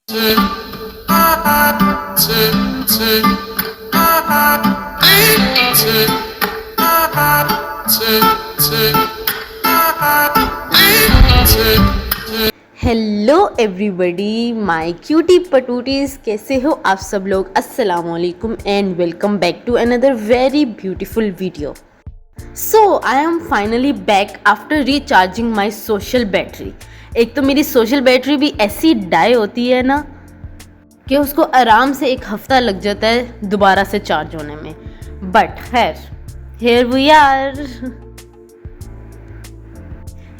Hello everybody, my cutie patooties, कैसे हो आप सब लोग। अस्सलाम वालेकुम and welcome back to another very beautiful video. So I am finally back after recharging my social battery. एक तो मेरी सोशल बैटरी भी ऐसी डाई होती है ना कि उसको आराम से एक हफ्ता लग जाता है दोबारा से चार्ज होने में। बट खैर, हियर वी आर।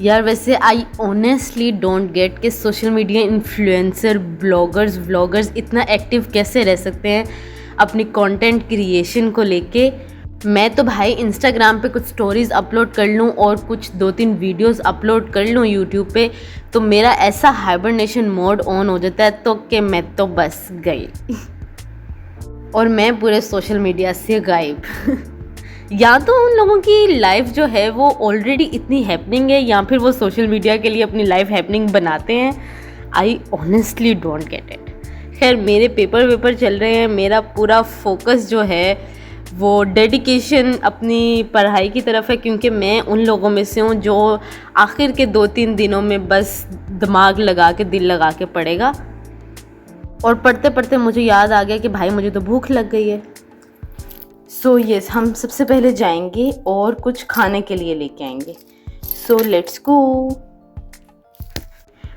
यार वैसे आई ऑनेस्टली डोंट गेट कि सोशल मीडिया इन्फ्लुएंसर व्लॉगर्स इतना एक्टिव कैसे रह सकते हैं अपनी कंटेंट क्रिएशन को लेके। मैं तो भाई इंस्टाग्राम पे कुछ स्टोरीज अपलोड कर लूँ और कुछ 2-3 वीडियोस अपलोड कर लूँ यूट्यूब पे, तो मेरा ऐसा हाइबरनेशन मोड ऑन हो जाता है तो कि मैं तो बस गई और मैं पूरे सोशल मीडिया से गायब। या तो उन लोगों की लाइफ जो है वो ऑलरेडी इतनी हैपनिंग है या फिर वो सोशल मीडिया के लिए अपनी लाइफ हैपनिंग बनाते हैं। आई ऑनेस्टली डोंट गेट इट। खैर, मेरे पेपर चल रहे हैं, मेरा पूरा फोकस जो है वो डेडिकेशन अपनी पढ़ाई की तरफ है, क्योंकि मैं उन लोगों में से हूँ जो आखिर के 2-3 दिनों में बस दिमाग लगा के दिल लगा के पढ़ेगा। और पढ़ते पढ़ते मुझे याद आ गया कि भाई मुझे तो भूख लग गई है। सो यस, हम सबसे पहले जाएंगे और कुछ खाने के लिए लेके आएंगे। So let's go.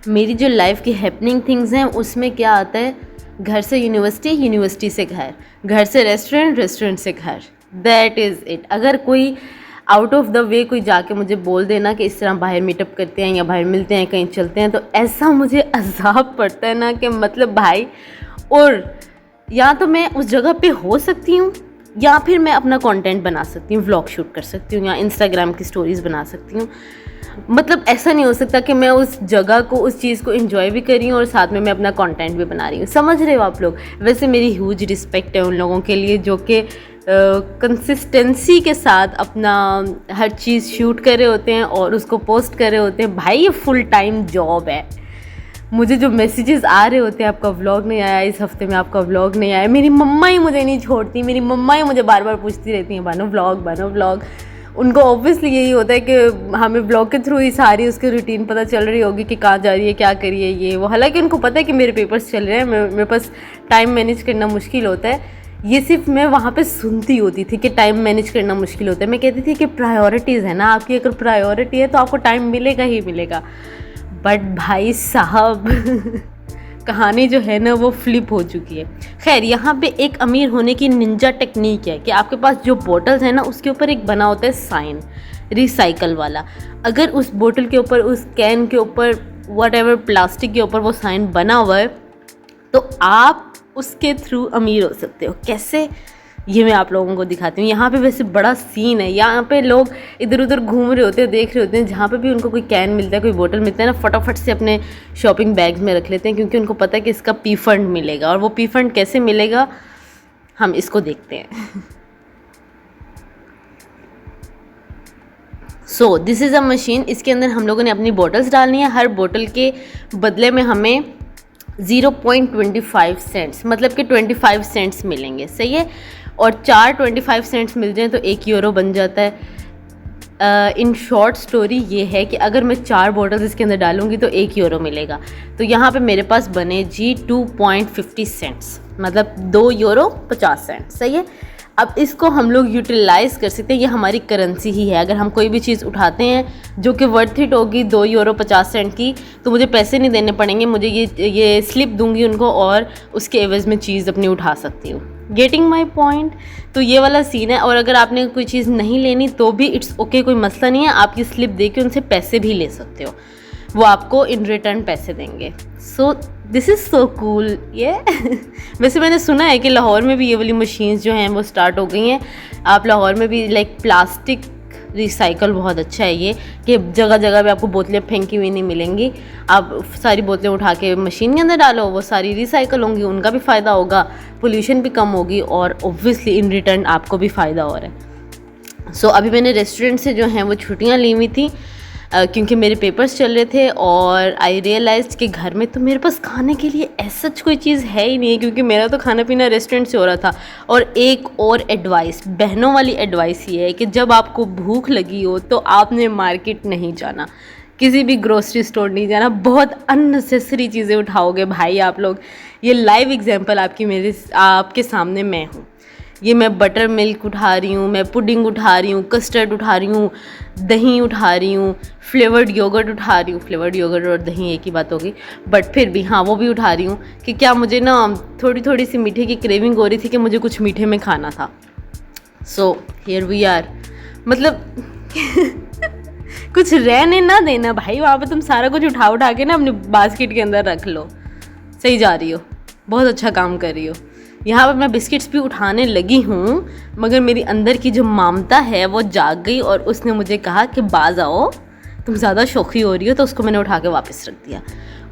मेरी जो लाइफ की हैपनिंग थिंग्स हैं उसमें क्या आता है, घर से यूनिवर्सिटी, यूनिवर्सिटी से घर, घर से रेस्टोरेंट, रेस्टोरेंट से घर। That is it. अगर कोई आउट ऑफ द वे कोई जाके मुझे बोल देना कि इस तरह बाहर मीटअप करते हैं या बाहर मिलते हैं, कहीं चलते हैं, तो ऐसा मुझे अज़ाब पड़ता है ना कि मतलब भाई, और या तो मैं उस जगह पे हो सकती हूँ या फिर मैं अपना कंटेंट बना सकती हूँ, व्लॉग शूट कर सकती हूँ या इंस्टाग्राम की स्टोरीज़ बना सकती हूँ। मतलब ऐसा नहीं हो सकता कि मैं उस जगह को, उस चीज़ को एंजॉय भी कर रही हूँ और साथ में मैं अपना कंटेंट भी बना रही हूँ। समझ रहे हो आप लोग। वैसे मेरी ह्यूज रिस्पेक्ट है उन लोगों के लिए जो कि कंसिस्टेंसी के साथ अपना हर चीज़ शूट कर रहे होते हैं और उसको पोस्ट कर रहे होते हैं। भाई ये फुल टाइम जॉब है। मुझे जो मैसेजेस आ रहे होते हैं, आपका व्लॉग नहीं आया इस हफ्ते में, आपका व्लॉग नहीं आया, मेरी मम्मा ही मुझे नहीं छोड़ती। मेरी मम्मा ही मुझे बार बार पूछती रहती हैं, बनो व्लॉग, बनो व्लॉग। उनको ऑब्वियसली यही होता है कि हमें व्लॉग के थ्रू ही सारी उसकी रूटीन पता चल रही होगी कि कहाँ जा रही है, क्या करिए ये वो। हालांकि उनको पता है कि मेरे पेपर्स चल रहे हैं, मेरे पास टाइम मैनेज करना मुश्किल होता है। ये सिर्फ मैं वहाँ पे सुनती होती थी कि टाइम मैनेज करना मुश्किल होता है। मैं कहती थी कि प्रायोरिटीज़ है ना आपकी, अगर प्रायोरिटी है तो आपको टाइम मिलेगा ही मिलेगा। बट भाई साहब कहानी जो है ना वो फ्लिप हो चुकी है। खैर, यहाँ पे एक अमीर होने की निंजा टेक्निक है कि आपके पास जो बोतल्स है ना उसके ऊपर एक बना होता है साइन, रिसाइकल वाला। अगर उस बोतल के ऊपर, उस कैन के ऊपर, व्हाटएवर प्लास्टिक के ऊपर वो साइन बना हुआ है तो आप उसके थ्रू अमीर हो सकते हो। कैसे, ये मैं आप लोगों को दिखाती हूँ। यहाँ पे वैसे बड़ा सीन है। यहाँ पे लोग इधर उधर घूम रहे होते हैं, देख रहे होते हैं। जहाँ पे भी उनको कोई कैन मिलता है, कोई बोतल मिलता है ना, फटाफट से अपने शॉपिंग बैग्स में रख लेते हैं, क्योंकि उनको पता है कि इसका पी फंड मिलेगा। और वो पी फंड कैसे मिलेगा, हम इसको देखते हैं। So this is a machine. इसके अंदर हम लोगों ने अपनी बोटल्स डालनी है। हर बोतल के बदले में हमें 0.25 सेंट्स, मतलब कि 25 सेंट्स मिलेंगे। सही है। और 4 25 सेंट्स मिल जाएं तो 1 यूरो बन जाता है। इन शॉर्ट स्टोरी ये है कि अगर मैं 4 बॉटल्स इसके अंदर डालूंगी तो 1 यूरो मिलेगा। तो यहाँ पे मेरे पास बने जी 2.50 सेंट्स, मतलब 2 यूरो 50 सेंट। सही है। अब इसको हम लोग यूटिलाइज़ कर सकते हैं। ये हमारी करेंसी ही है। अगर हम कोई भी चीज़ उठाते हैं जो कि वर्थ इट होगी 2 यूरो 50 सेंट की, तो मुझे पैसे नहीं देने पड़ेंगे। मुझे ये स्लिप दूंगी उनको और उसके एवज़ में चीज़ अपनी उठा सकती हूँ। Getting my point. तो ये वाला सीन है। और अगर आपने कोई चीज़ नहीं लेनी तो भी इट्स ओके, कोई मसला नहीं है। आप ये स्लिप दे के उनसे पैसे भी ले सकते हो, वो आपको इन रिटर्न पैसे देंगे। So this is so cool ये। वैसे मैंने सुना है कि लाहौर में भी ये वाली मशीन्स जो हैं वो स्टार्ट हो गई हैं। आप लाहौर में भी लाइक प्लास्टिक रिसाइकल बहुत अच्छा है ये, कि जगह जगह पे आपको बोतलें फेंकी हुई नहीं मिलेंगी। आप सारी बोतलें उठा के मशीन के अंदर डालो, वो सारी रिसाइकल होंगी, उनका भी फ़ायदा होगा, पोल्यूशन भी कम होगी और ऑब्वियसली इन रिटर्न आपको भी फ़ायदा हो रहा है। सो अभी मैंने रेस्टोरेंट से जो हैं वो छुट्टियाँ ली हुई थी। क्योंकि मेरे पेपर्स चल रहे थे और आई रियलाइज़ कि घर में तो मेरे पास खाने के लिए ऐसा कोई चीज़ है ही नहीं, क्योंकि मेरा तो खाना पीना रेस्टोरेंट से हो रहा था। और एक और एडवाइस, बहनों वाली एडवाइस ये है कि जब आपको भूख लगी हो तो आपने मार्केट नहीं जाना, किसी भी ग्रोसरी स्टोर नहीं जाना, बहुत अननेसेसरी चीज़ें उठाओगे भाई आप लोग। ये लाइव एग्जांपल आपके सामने मैं हूँ। ये मैं बटर मिल्क उठा रही हूँ, मैं पुडिंग उठा रही हूँ, कस्टर्ड उठा रही हूँ, दही उठा रही हूँ, फ्लेवर्ड योगर्ट उठा रही हूँ। फ्लेवर्ड योगर्ट और दही एक ही बात होगी, बट फिर भी हाँ वो भी उठा रही हूँ कि क्या मुझे ना थोड़ी सी मीठे की क्रेविंग हो रही थी कि मुझे कुछ मीठे में खाना था। सो हियर वी आर, मतलब कुछ रहने ना देना भाई, वहाँ पे तुम सारा कुछ उठा के ना अपने बास्केट के अंदर रख लो। सही जा रही हो, बहुत अच्छा काम कर रही हो। यहाँ पर मैं बिस्किट्स भी उठाने लगी हूँ, मगर मेरी अंदर की जो ममता है वो जाग गई और उसने मुझे कहा कि बाज आओ, तुम ज़्यादा शौकी हो रही हो। तो उसको मैंने उठा के वापस रख दिया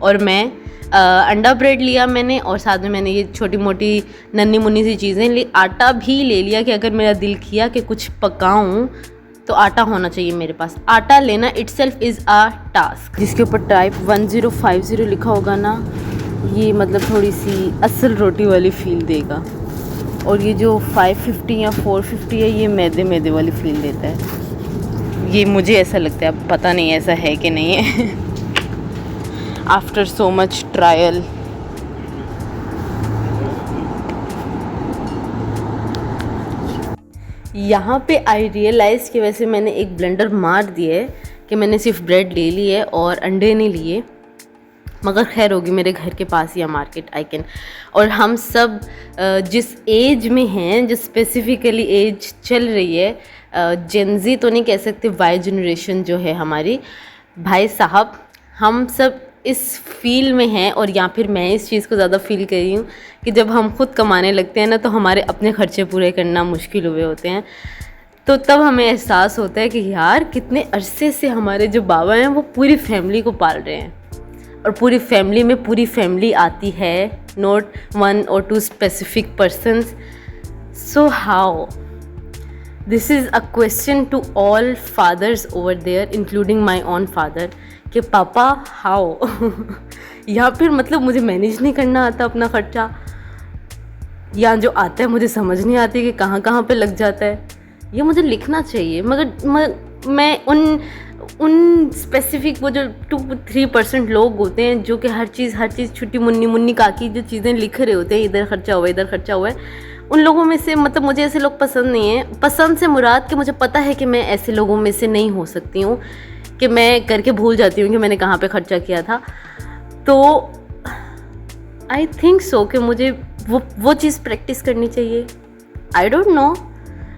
और मैं अंडा ब्रेड लिया मैंने, और साथ में मैंने ये छोटी मोटी नन्ही मुन्नी सी चीज़ें ली। आटा भी ले लिया कि अगर मेरा दिल किया कि कुछ पकाऊँ तो आटा होना चाहिए मेरे पास। आटा लेना इटसेल्फ इज़ अ टास्क। जिसके ऊपर टाइप 1050 लिखा होगा ना, ये मतलब थोड़ी सी असल रोटी वाली फील देगा, और ये जो 550 या 450 है ये मैदे वाली फील देता है। ये मुझे ऐसा लगता है, अब पता नहीं ऐसा है कि नहीं है। After so much trial. यहाँ पे आई रियलाइज़ कि वैसे मैंने एक ब्लेंडर मार दिया है कि मैंने सिर्फ ब्रेड ले ली है और अंडे नहीं लिए, मगर खैर होगी, मेरे घर के पास ही है मार्केट, आई कैन। और हम सब जिस एज में हैं, जो स्पेसिफिकली एज चल रही है, जेनजी तो नहीं कह सकते, वाई जनरेशन जो है हमारी, भाई साहब हम सब इस फील में हैं। और या फिर मैं इस चीज़ को ज़्यादा फील कर रही हूँ कि जब हम खुद कमाने लगते हैं ना, तो हमारे अपने खर्चे पूरे करना मुश्किल हुए होते हैं। तो तब हमें एहसास होता है कि यार कितने अरसे से हमारे जो बाबा हैं वो पूरी फैमिली को पाल रहे हैं, और पूरी फैमिली में पूरी फैमिली आती है, not 1 or 2 specific persons. So how, this is a question to all fathers over there, including my own father, कि पापा हाउ या फिर मतलब मुझे मैनेज नहीं करना आता अपना खर्चा, या जो आता है मुझे समझ नहीं आती कि कहाँ कहाँ पे लग जाता है। ये मुझे लिखना चाहिए, मगर मैं उन स्पेसिफिक वो जो 2-3% लोग होते हैं जो कि हर चीज़ छुट्टी मुन्नी काकी जो चीज़ें लिख रहे होते हैं, इधर खर्चा हुआ इधर खर्चा हुआ है, उन लोगों में से मतलब मुझे ऐसे लोग पसंद नहीं है। पसंद से मुराद कि मुझे पता है कि मैं ऐसे लोगों में से नहीं हो सकती हूँ, कि मैं करके भूल जाती हूँ कि मैंने कहाँ पे खर्चा किया था। तो आई थिंक सो कि मुझे वो चीज़ प्रैक्टिस करनी चाहिए। आई डोंट नो,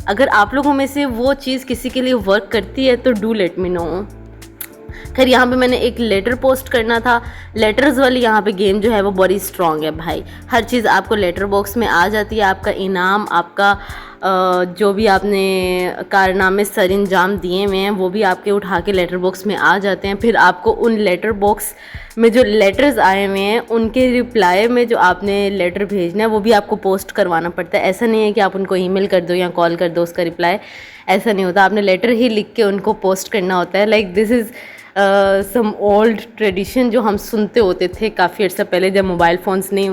अगर आप लोगों में से वो चीज़ किसी के लिए वर्क करती है तो डू लेट मी नो। खैर यहाँ पे मैंने एक लेटर पोस्ट करना था। लेटर्स वाली यहाँ पे गेम जो है वो बड़ी स्ट्रॉन्ग है भाई। हर चीज़ आपको लेटर बॉक्स में आ जाती है। आपका इनाम, आपका जो भी आपने कारनामे सर अंजाम दिए हुए हैं वो भी आपके उठा के लेटर बॉक्स में आ जाते हैं। फिर आपको उन लेटर बॉक्स में जो लेटर्स आए हुए हैं उनके रिप्लाई में जो आपने लेटर भेजना है वो भी आपको पोस्ट करवाना पड़ता है। ऐसा नहीं है कि आप उनको ईमेल कर दो या कॉल कर दो उसका रिप्लाई, ऐसा नहीं होता। आपने लेटर ही लिख के उनको पोस्ट करना होता है। Like this is some old tradition जो हम सुनते होते थे काफ़ी अर्सा पहले, जब मोबाइल फ़ोन्स नहीं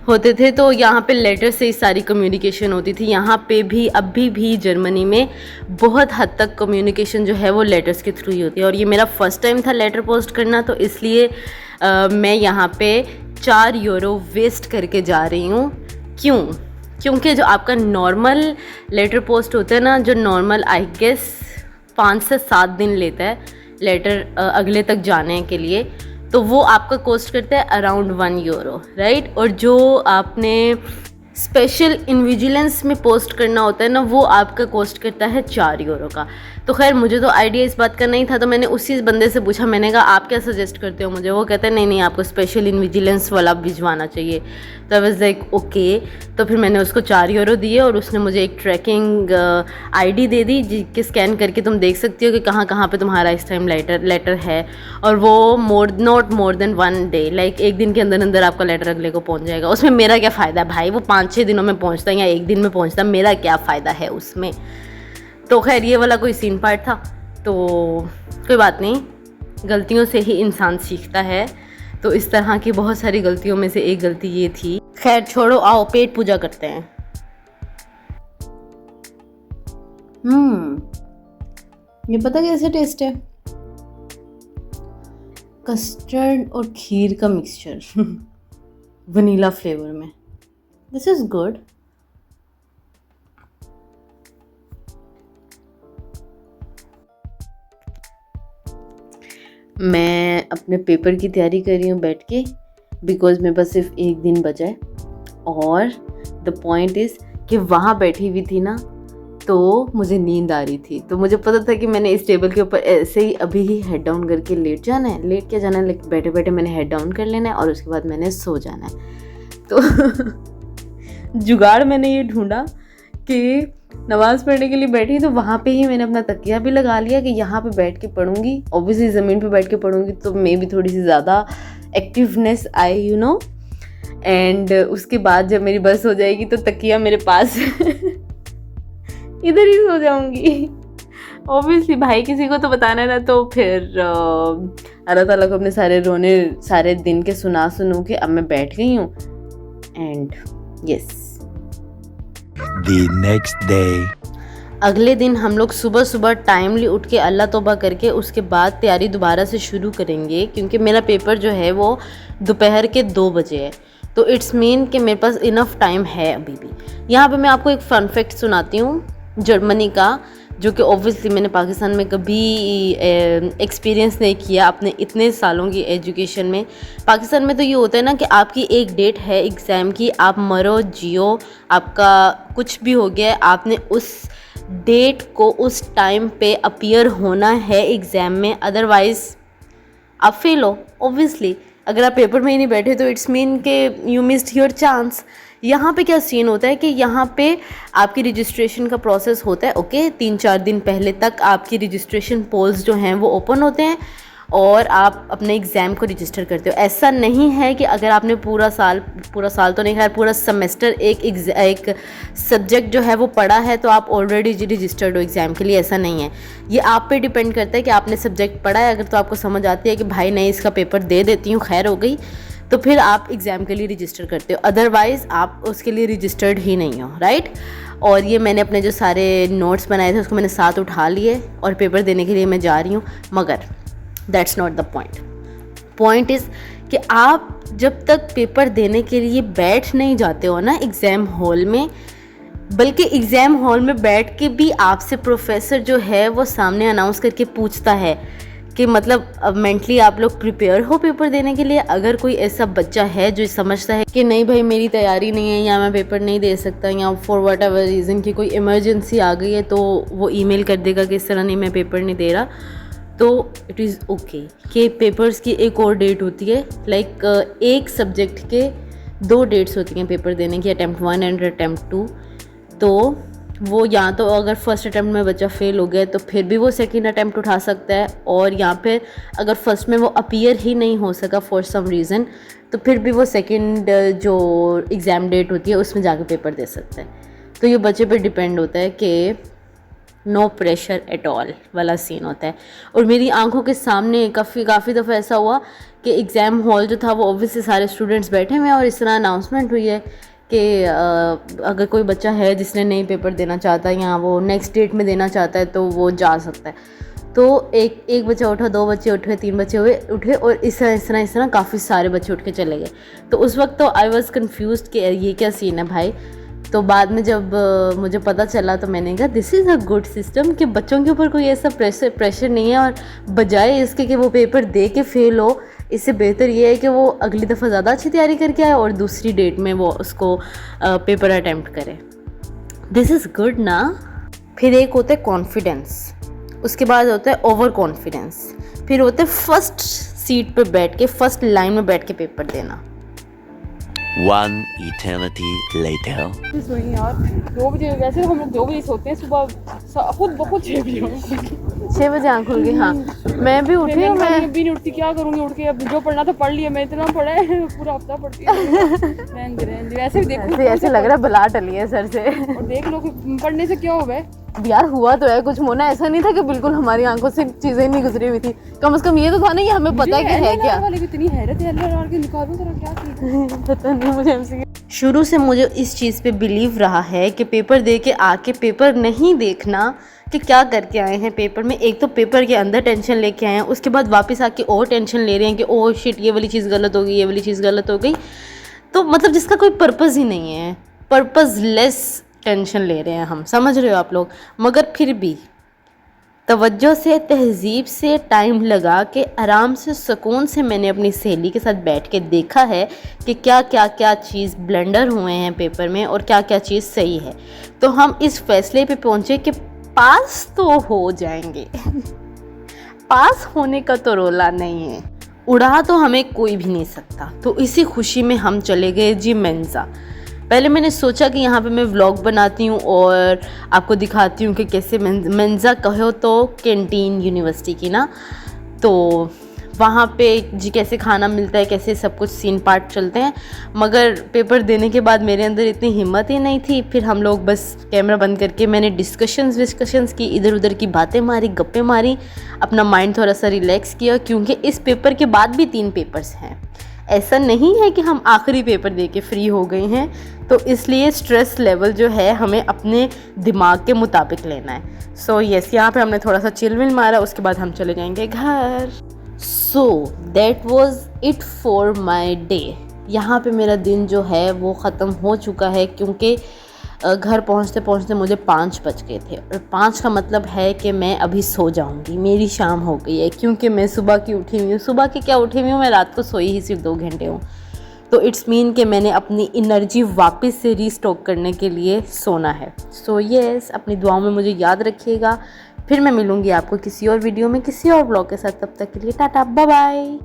होते थे तो यहाँ पे लेटर से ही सारी कम्युनिकेशन होती थी। यहाँ पे भी अभी भी जर्मनी में बहुत हद तक कम्युनिकेशन जो है वो लेटर्स के थ्रू ही होती है। और ये मेरा फर्स्ट टाइम था लेटर पोस्ट करना, तो इसलिए मैं यहाँ पे 4 यूरो वेस्ट करके जा रही हूँ। क्योंकि जो आपका नॉर्मल लेटर पोस्ट होता है ना, जो नॉर्मल आई गेस 5 से 7 दिन लेता है लेटर अगले तक जाने के लिए, तो वो आपका कॉस्ट करता है अराउंड 1 यूरो, राइट। और जो आपने स्पेशल इनविजिलेंस में पोस्ट करना होता है ना, वो आपका कॉस्ट करता है 4 यूरो का। तो खैर मुझे तो आइडिया इस बात का नहीं था, तो मैंने उसी बंदे से पूछा, मैंने कहा आप क्या सजेस्ट करते हो मुझे। वो कहते हैं नहीं आपको स्पेशल इनविजिलेंस वाला भिजवाना चाहिए। तो आई वाज लाइक ओके। तो फिर मैंने उसको 4 यूरो दिए और उसने मुझे एक ट्रैकिंग आईडी दे दी जिसके स्कैन करके तुम देख सकती हो कि कहाँ कहाँ पे तुम्हारा इस टाइम लेटर है। और वो not more than 1 day, like एक दिन के अंदर अंदर आपका लेटर अगले को पहुँच जाएगा। उसमें मेरा क्या फ़ायदा है भाई, वो 5-6 दिनों में पहुँचता है या एक दिन में पहुँचता है, मेरा क्या फ़ायदा है उसमें। तो खैर ये वाला कोई सीन पार्ट था, तो कोई बात नहीं, गलतियों से ही इंसान सीखता है। तो इस तरह की बहुत सारी गलतियों में से एक गलती ये थी। खैर छोड़ो, आओ पेट पूजा करते हैं। ये पता कैसे टेस्ट है? कस्टर्ड और खीर का मिक्सचर वनीला फ्लेवर में। This is good. मैं अपने पेपर की तैयारी कर रही हूँ बैठ के, बिकॉज मेरे पास सिर्फ एक दिन बचा है। और द पॉइंट इज़ कि वहाँ बैठी हुई थी ना, तो मुझे नींद आ रही थी। तो मुझे पता था कि मैंने इस टेबल के ऊपर ऐसे ही अभी ही हेड डाउन करके लेट जाना है। लेट क्या जाना है, लेकिन बैठे बैठे मैंने हेड डाउन कर लेना है और उसके बाद मैंने सो जाना है। तो जुगाड़ मैंने ये ढूंढा कि नमाज़ पढ़ने के लिए बैठी, तो वहाँ पे ही मैंने अपना तकिया भी लगा लिया कि यहाँ पे बैठ के पढ़ूंगी। ऑब्वियसली ज़मीन पे बैठ के पढ़ूंगी तो मे भी थोड़ी सी ज़्यादा एक्टिवनेस आए, यू नो। एंड उसके बाद जब मेरी बस हो जाएगी तो तकिया मेरे पास इधर ही सो जाऊंगी। ऑब्वियसली भाई किसी को तो बताना ना, तो फिर अल्लाह ताला को अपने सारे रोने सारे दिन के सुनूं कि अब मैं बैठ गई हूँ। And yes, The next day. अगले दिन हम लोग सुबह सुबह टाइमली उठ के अल्लाह तौबा करके उसके बाद तैयारी दोबारा से शुरू करेंगे, क्योंकि मेरा पेपर जो है वो दोपहर के 2 बजे है। तो इट्स मीन कि मेरे पास इनफ टाइम है अभी भी। यहाँ पे मैं आपको एक फ़न फैक्ट सुनाती हूँ जर्मनी का, जो कि ऑब्वियसली मैंने पाकिस्तान में कभी एक्सपीरियंस नहीं किया अपने इतने सालों की एजुकेशन में। पाकिस्तान में तो ये होता है ना कि आपकी एक डेट है एग्ज़ाम की, आप मरो जियो, आपका कुछ भी हो गया, आपने उस डेट को उस टाइम पे अपीयर होना है एग्ज़ाम में, अदरवाइज़ आप फेल हो। ऑब्वियसली अगर आप पेपर में ही नहीं बैठे तो इट्स मीन के यू मिस्ड योर चांस। यहाँ पे क्या सीन होता है कि यहाँ पे आपकी रजिस्ट्रेशन का प्रोसेस होता है। ओके, 3-4 दिन पहले तक आपकी रजिस्ट्रेशन पोल्स जो हैं वो ओपन होते हैं और आप अपने एग्ज़ाम को रजिस्टर करते हो। ऐसा नहीं है कि अगर आपने पूरा साल तो नहीं, खैर पूरा सेमेस्टर एक सब्जेक्ट जो है वो पढ़ा है तो आप ऑलरेडी रजिस्टर्ड हो एग्ज़ाम के लिए। ऐसा नहीं है, ये आप पे डिपेंड करता है कि आपने सब्जेक्ट पढ़ा है। अगर तो आपको समझ आती है कि भाई नहीं इसका पेपर दे देती हूँ, खैर हो गई, तो फिर आप एग्ज़ाम के लिए रजिस्टर करते हो, अदरवाइज़ आप उसके लिए रजिस्टर्ड ही नहीं हो, राइट। और ये मैंने अपने जो सारे नोट्स बनाए थे उसको मैंने साथ उठा लिए और पेपर देने के लिए मैं जा रही हूँ। मगर that's not the point. Point is कि आप जब तक पेपर देने के लिए बैठ नहीं जाते हो ना एग्ज़ाम हॉल में, बल्कि एग्ज़ाम हॉल में बैठ के भी आपसे प्रोफेसर जो है वो सामने अनाउंस करके पूछता है कि मतलब अब मेंटली आप लोग प्रिपेयर हो पेपर देने के लिए। अगर कोई ऐसा बच्चा है जो समझता है कि नहीं भाई मेरी तैयारी नहीं है या मैं पेपर नहीं दे सकता, या फॉर वट एवर रीज़न की कोई इमरजेंसी आ गई है, तो वो ईमेल कर देगा कि इस तरह नहीं मैं पेपर नहीं दे रहा, तो इट इज़ ओके कि पेपर्स की एक और डेट होती है। लाइक एक सब्जेक्ट के 2 डेट्स होती हैं पेपर देने की, अटैम्प्ट 1 एंड अटैम्प्ट 2। तो वो या तो अगर फर्स्ट अटैम्प्ट में बच्चा फेल हो गया तो फिर भी वो सेकंड अटैम्प्ट उठा सकता है, और यहाँ पे अगर फर्स्ट में वो अपीयर ही नहीं हो सका फॉर सम रीज़न, तो फिर भी वो सेकंड जो एग्ज़ाम डेट होती है उसमें जाके पेपर दे सकता है। तो ये बच्चे पे डिपेंड होता है कि नो प्रेशर एट ऑल वाला सीन होता है। और मेरी आंखों के सामने काफ़ी दफ़ा ऐसा हुआ कि एग्ज़ाम हॉल जो था वो ऑब्वियसली सारे स्टूडेंट्स बैठे हुए हैं और इस तरह अनाउंसमेंट हुई है कि अगर कोई बच्चा है जिसने नहीं पेपर देना चाहता या वो नेक्स्ट डेट में देना चाहता है तो वो जा सकता है। तो एक बच्चा उठा, 2 बच्चे उठे, 3 बच्चे उठे और इस तरह काफ़ी सारे बच्चे उठ के चले गए। तो उस वक्त तो आई वॉज कन्फ्यूज़ड कि ये क्या सीन है भाई। तो बाद में जब मुझे पता चला तो मैंने कहा this is a good system कि बच्चों के ऊपर कोई ऐसा प्रेशर नहीं है, और बजाय इसके कि वो पेपर दे के फेल हो, इससे बेहतर ये है कि वो अगली दफ़ा ज़्यादा अच्छी तैयारी करके आए और दूसरी डेट में वो उसको पेपर अटैम्प्ट करे। दिस इज़ गुड ना। फिर एक होता है कॉन्फिडेंस, उसके बाद होता है ओवर कॉन्फिडेंस, फिर होता है फर्स्ट सीट पे बैठ के फर्स्ट लाइन में बैठ के पेपर देना। 1 eternity later. यार 2 बजे, वैसे हम लोग 2 बजे सोते हैं सुबह, खुद 6 बजे 6 बजे आँख खुल गई। हाँ, मैं भी उठी हूँ, मैं भी नहीं उठती, क्या करूँगी उठ के, अब जो पढ़ना था पढ़ लिया, मैं इतना पढ़ा है पूरा हफ्ता पढ़ती हूँ। वैसे भी देखो ऐसे लग रहा है बला टली है सर से। और देख लो कि पढ़ने से क्या हुआ है यार हुआ तो है कुछ, मोना ऐसा नहीं था कि बिल्कुल हमारी आंखों से चीजें नहीं गुजरी हुई थी, कम से कम ये तो था ना कि हमें पता है कि है क्या। वाले को इतनी हैरत है, अल्लाह के निकालूं तेरा क्या की पता नहीं मुझे एमसीक्यू। शुरू से मुझे इस चीज़ पे बिलीव रहा है कि पेपर दे के आके पेपर नहीं देखना कि क्या करके आए हैं पेपर में। एक तो पेपर के अंदर टेंशन लेके आए हैं, उसके बाद वापस आके और टेंशन ले रहे हैं कि ओह शिट ये वाली चीज़ गलत हो गई, ये वाली चीज़ गलत हो गई। तो मतलब जिसका कोई पर्पज़ ही नहीं है, पर्पज़लेस टेंशन ले रहे हैं हम, समझ रहे हो आप लोग। मगर फिर भी तवज्जो से, तहज़ीब से, टाइम लगा के, आराम से, सुकून से मैंने अपनी सहेली के साथ बैठ के देखा है कि क्या क्या क्या चीज़ ब्लंडर हुए हैं पेपर में और क्या क्या चीज़ सही है। तो हम इस फैसले पे पहुँचे कि पास तो हो जाएंगे। पास होने का तो रोला नहीं है, उड़ा तो हमें कोई भी नहीं सकता। तो इसी खुशी में हम चले गए जी मेंज़ा। पहले मैंने सोचा कि यहाँ पे मैं व्लॉग बनाती हूँ और आपको दिखाती हूँ कि कैसे मेंज़ा कहो तो कैंटीन यूनिवर्सिटी की ना, तो वहाँ पे जी कैसे खाना मिलता है, कैसे सब कुछ सीन पार्ट चलते हैं। मगर पेपर देने के बाद मेरे अंदर इतनी हिम्मत ही नहीं थी। फिर हम लोग बस कैमरा बंद करके मैंने डिस्कशंस की, इधर उधर की बातें मारी, गप्पे मारी, अपना माइंड थोड़ा सा रिलैक्स किया, क्योंकि इस पेपर के बाद भी 3 पेपर्स हैं। ऐसा नहीं है कि हम आखिरी पेपर दे के फ्री हो गए हैं, तो इसलिए स्ट्रेस लेवल जो है हमें अपने दिमाग के मुताबिक लेना है। सो यस, यहाँ पे हमने थोड़ा सा चिल विल मारा, उसके बाद हम चले जाएंगे घर। So that was it for my day. यहाँ पे मेरा दिन जो है वो ख़त्म हो चुका है, क्योंकि घर पहुँचते पहुँचते मुझे 5 बज गए थे, और 5 का मतलब है कि मैं अभी सो जाऊँगी, मेरी शाम हो गई है, क्योंकि मैं सुबह की उठी हुई हूँ। सुबह की क्या उठी हुई हूँ, मैं रात को सोई ही सिर्फ 2 घंटे हूँ। तो इट्स मीन कि मैंने अपनी एनर्जी वापस से रीस्टॉक करने के लिए सोना है। सो यस, अपनी दुआओं में मुझे याद रखिएगा। फिर मैं मिलूँगी आपको किसी और वीडियो में, किसी और ब्लॉग के साथ। तब तक के लिए टाटा, बाय बाय।